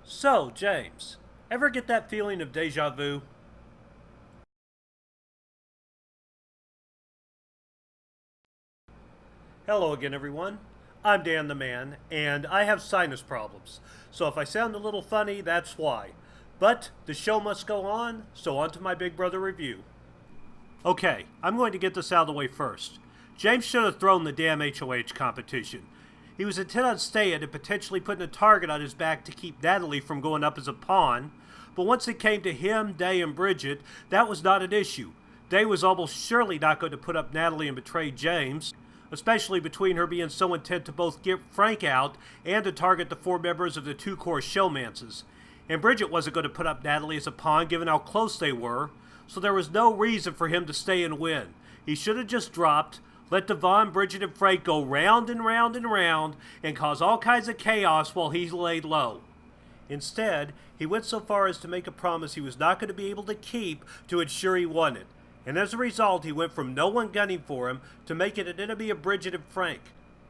So, James, ever get that feeling of deja vu? Hello again, everyone. I'm Dan the Man, and I have sinus problems. So if I sound a little funny, that's why. But the show must go on, so on to my Big Brother review. Okay, I'm going to get this out of the way first. James should have thrown the damn HOH competition. He was intent on staying and potentially putting a target on his back to keep Natalie from going up as a pawn, but once it came to him, Day, and Bridget, that was not an issue. Day was almost surely not going to put up Natalie and betray James, especially between her being so intent to both get Frank out and to target the four members of the two-core showmances. And Bridget wasn't going to put up Natalie as a pawn given how close they were, so there was no reason for him to stay and win. He should have just dropped, let Devon, Bridget, and Frank go round and round and round and cause all kinds of chaos while he laid low. Instead, he went so far as to make a promise he was not going to be able to keep to ensure he won it. And as a result, he went from no one gunning for him to making an enemy of Bridget and Frank,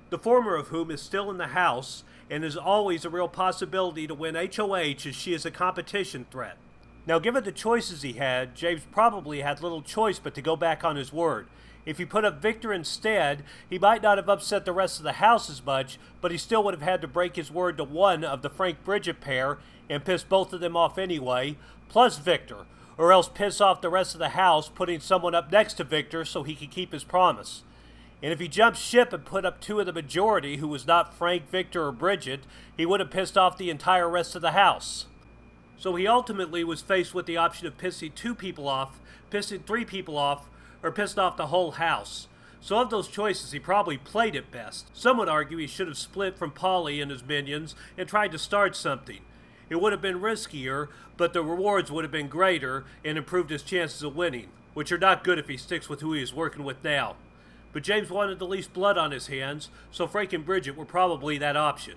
the former of whom is still in the house and is always a real possibility to win HOH as she is a competition threat. Now, given the choices he had, James probably had little choice but to go back on his word. If he put up Victor instead, he might not have upset the rest of the house as much, but he still would have had to break his word to one of the Frank-Bridget pair and piss both of them off anyway, plus Victor, or else piss off the rest of the house, putting someone up next to Victor so he could keep his promise. And if he jumped ship and put up two of the majority who was not Frank, Victor, or Bridget, he would have pissed off the entire rest of the house. So he ultimately was faced with the option of pissing two people off, pissing three people off, or pissed off the whole house. So of those choices, he probably played it best. Some would argue he should have split from Polly and his minions and tried to start something. It would have been riskier, but the rewards would have been greater and improved his chances of winning, which are not good if he sticks with who he is working with now. But James wanted the least blood on his hands, so Frank and Bridget were probably that option.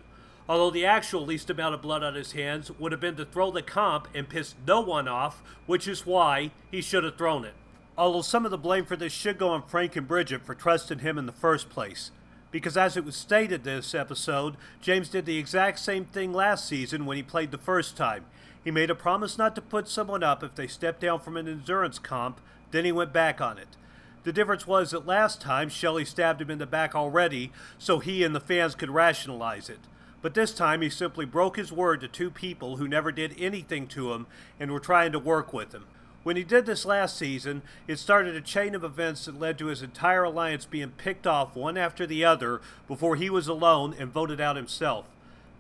Although the actual least amount of blood on his hands would have been to throw the comp and piss no one off, which is why he should have thrown it. Although some of the blame for this should go on Frank and Bridget for trusting him in the first place. Because as it was stated this episode, James did the exact same thing last season when he played the first time. He made a promise not to put someone up if they stepped down from an endurance comp, then he went back on it. The difference was that last time Shelley stabbed him in the back already, so he and the fans could rationalize it. But this time he simply broke his word to two people who never did anything to him and were trying to work with him. When he did this last season, it started a chain of events that led to his entire alliance being picked off one after the other before he was alone and voted out himself.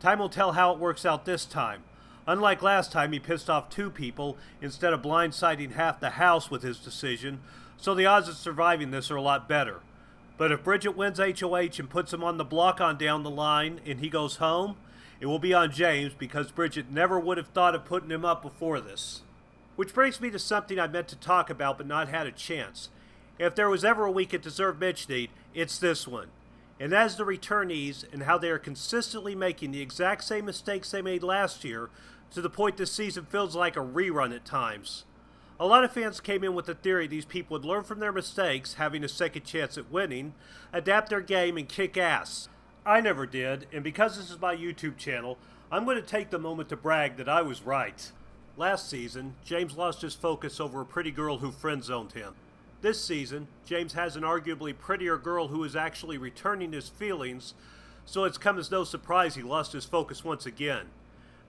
Time will tell how it works out this time. Unlike last time, he pissed off two people instead of blindsiding half the house with his decision, so the odds of surviving this are a lot better. But if Bridget wins HOH and puts him on the block on down the line and he goes home, it will be on James because Bridget never would have thought of putting him up before this. Which brings me to something I meant to talk about but not had a chance. If there was ever a week it deserved mentioning, it's this one. And that is the returnees and how they are consistently making the exact same mistakes they made last year to the point this season feels like a rerun at times. A lot of fans came in with the theory these people would learn from their mistakes, having a second chance at winning, adapt their game, and kick ass. I never did, and because this is my YouTube channel, I'm going to take the moment to brag that I was right. Last season, James lost his focus over a pretty girl who friend-zoned him. This season, James has an arguably prettier girl who is actually returning his feelings, so it's come as no surprise he lost his focus once again.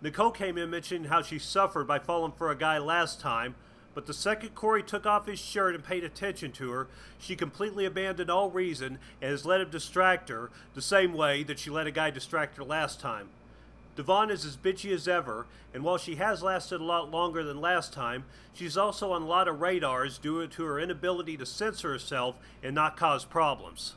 Nicole came in mentioning how she suffered by falling for a guy last time, but the second Corey took off his shirt and paid attention to her, she completely abandoned all reason and has let him distract her the same way that she let a guy distract her last time. Devon is as bitchy as ever, and while she has lasted a lot longer than last time, she's also on a lot of radars due to her inability to censor herself and not cause problems.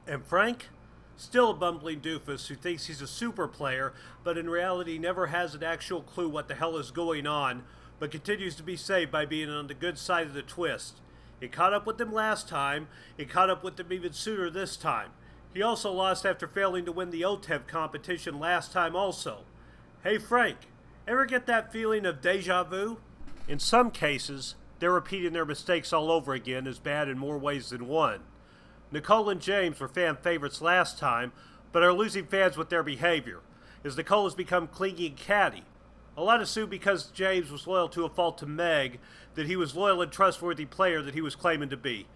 And Frank? Still a bumbling doofus who thinks he's a super player, but in reality never has an actual clue what the hell is going on, but continues to be saved by being on the good side of the twist. It caught up with him last time, it caught up with him even sooner this time. He also lost after failing to win the OTEV competition last time also. Hey Frank, ever get that feeling of deja vu? In some cases, they're repeating their mistakes all over again, as bad in more ways than one. Nicole and James were fan favorites last time, but are losing fans with their behavior, as Nicole has become clingy and catty. A lot assumed because James was loyal to a fault to Meg that he was loyal and trustworthy player that he was claiming to be.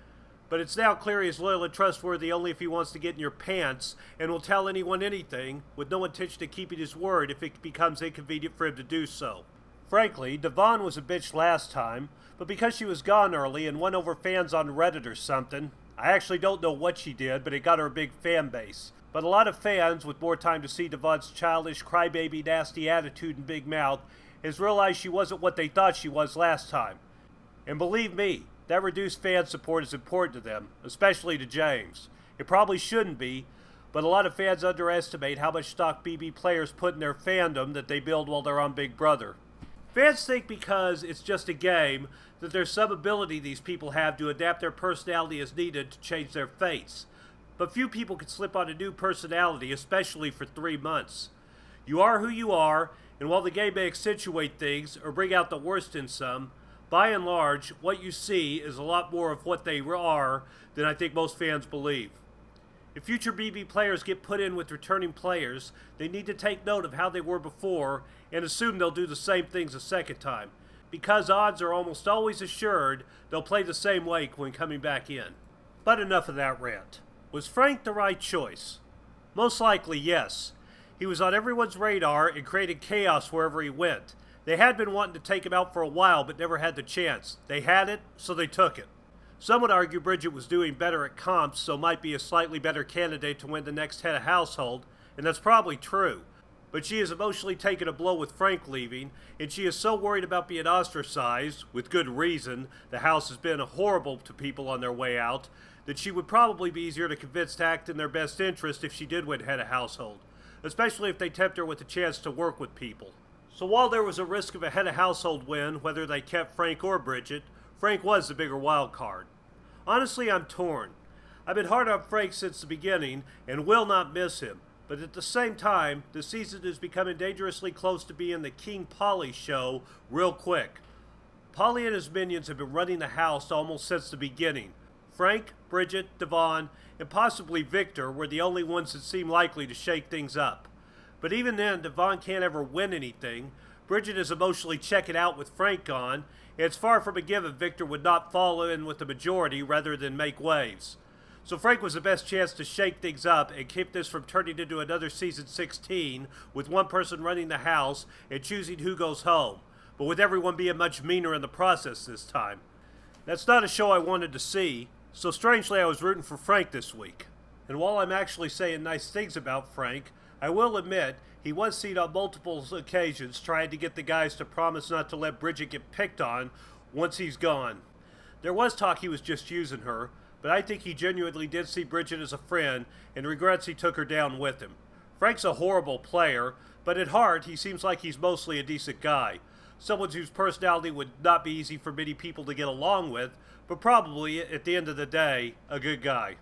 But it's now clear he is loyal and trustworthy only if he wants to get in your pants and will tell anyone anything with no intention of keeping his word if it becomes inconvenient for him to do so. Frankly, Devon was a bitch last time, but because she was gone early and won over fans on Reddit or something, I actually don't know what she did, but it got her a big fan base. But a lot of fans, with more time to see Devon's childish, crybaby, nasty attitude and big mouth, has realized she wasn't what they thought she was last time. And believe me, that reduced fan support is important to them, especially to James. It probably shouldn't be, but a lot of fans underestimate how much stock BB players put in their fandom that they build while they're on Big Brother. Fans think because it's just a game that there's some ability these people have to adapt their personality as needed to change their fates. But few people can slip on a new personality, especially for 3 months. You are who you are, and while the game may accentuate things or bring out the worst in some, by and large, what you see is a lot more of what they are than I think most fans believe. If future BB players get put in with returning players, they need to take note of how they were before and assume they'll do the same things a second time, because odds are almost always assured they'll play the same way when coming back in. But enough of that rant. Was Frank the right choice? Most likely, yes. He was on everyone's radar and created chaos wherever he went. They had been wanting to take him out for a while but never had the chance. They had it, so they took it. Some would argue Bridget was doing better at comps, so might be a slightly better candidate to win the next head of household, and that's probably true. But she has emotionally taken a blow with Frank leaving, and she is so worried about being ostracized, with good reason, the house has been horrible to people on their way out, that she would probably be easier to convince to act in their best interest if she did win head of household, especially if they tempt her with a chance to work with people. So while there was a risk of a head of household win, whether they kept Frank or Bridget, Frank was the bigger wild card. Honestly, I'm torn. I've been hard on Frank since the beginning and will not miss him, but at the same time, the season is becoming dangerously close to being the King Polly show real quick. Polly and his minions have been running the house almost since the beginning. Frank, Bridget, Devon, and possibly Victor were the only ones that seemed likely to shake things up. But even then, Devon can't ever win anything. Bridget is emotionally checking out with Frank gone, and it's far from a given Victor would not fall in with the majority rather than make waves. So Frank was the best chance to shake things up and keep this from turning into another season 16 with one person running the house and choosing who goes home, but with everyone being much meaner in the process this time. That's not a show I wanted to see, so strangely I was rooting for Frank this week. And while I'm actually saying nice things about Frank, I will admit he was seen on multiple occasions trying to get the guys to promise not to let Bridget get picked on once he's gone. There was talk he was just using her, but I think he genuinely did see Bridget as a friend and regrets he took her down with him. Frank's a horrible player, but at heart he seems like he's mostly a decent guy. Someone whose personality would not be easy for many people to get along with, but probably, at the end of the day, a good guy.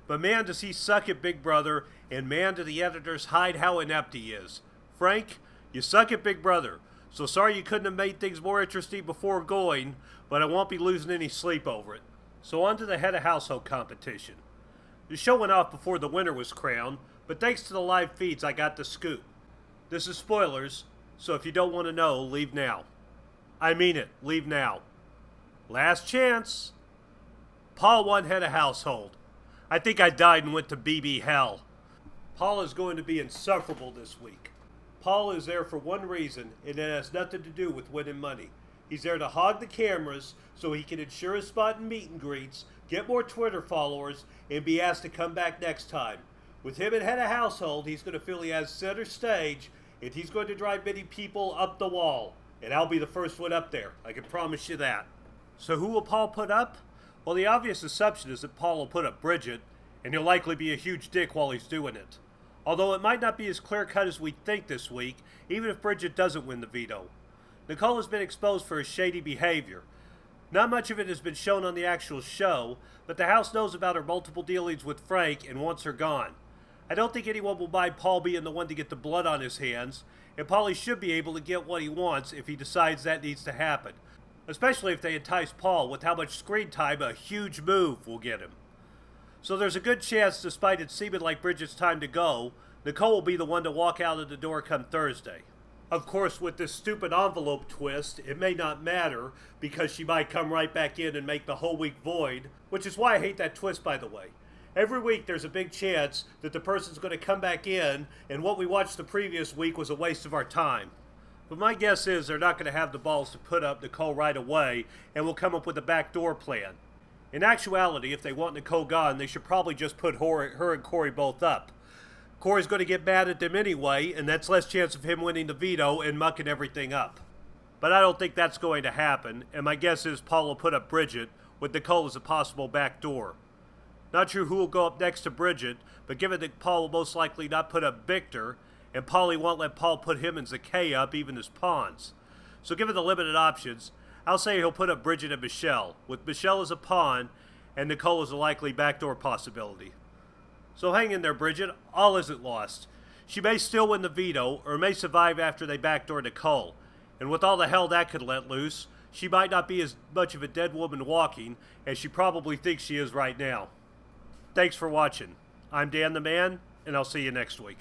But man, does he suck at Big Brother, and man, do the editors hide how inept he is. Frank, you suck at Big Brother, so sorry you couldn't have made things more interesting before going, but I won't be losing any sleep over it. So on to the head of household competition. The show went off before the winner was crowned, but thanks to the live feeds I got the scoop. This is spoilers, so if you don't want to know, leave now. I mean it, leave now. Last chance. Paul won head of household. I think I died and went to BB hell. Paul is going to be insufferable this week. Paul is there for one reason, and it has nothing to do with winning money. He's there to hog the cameras so he can ensure a spot in meet and greets, get more Twitter followers, and be asked to come back next time. With him at head of household, he's going to feel he has center stage, and he's going to drive many people up the wall. And I'll be the first one up there. I can promise you that. So who will Paul put up? Well, the obvious assumption is that Paul will put up Bridget, and he'll likely be a huge dick while he's doing it. Although it might not be as clear-cut as we think this week, even if Bridget doesn't win the veto. Nicole has been exposed for his shady behavior. Not much of it has been shown on the actual show, but the house knows about her multiple dealings with Frank and wants her gone. I don't think anyone will buy Paul being the one to get the blood on his hands, and Paulie should be able to get what he wants if he decides that needs to happen. Especially if they entice Paul with how much screen time a huge move will get him. So there's a good chance, despite it seeming like Bridget's time to go, Nicole will be the one to walk out of the door come Thursday. Of course, with this stupid envelope twist, it may not matter because she might come right back in and make the whole week void, which is why I hate that twist, by the way. Every week there's a big chance that the person's going to come back in, and what we watched the previous week was a waste of our time. But my guess is they're not going to have the balls to put up Nicole right away, and will come up with a backdoor plan. In actuality, if they want Nicole gone, they should probably just put her and Corey both up. Corey's going to get mad at them anyway, and that's less chance of him winning the veto and mucking everything up. But I don't think that's going to happen, and my guess is Paul will put up Bridget, with Nicole as a possible backdoor. Not sure who will go up next to Bridget, but given that Paul will most likely not put up Victor, and Paulie won't let Paul put him and Zakay up even as pawns. So given the limited options, I'll say he'll put up Bridget and Michelle, with Michelle as a pawn, and Nicole as a likely backdoor possibility. So hang in there, Bridget. All isn't lost. She may still win the veto, or may survive after they backdoor Nicole. And with all the hell that could let loose, she might not be as much of a dead woman walking as she probably thinks she is right now. Thanks for watching. I'm Dan the Man, and I'll see you next week.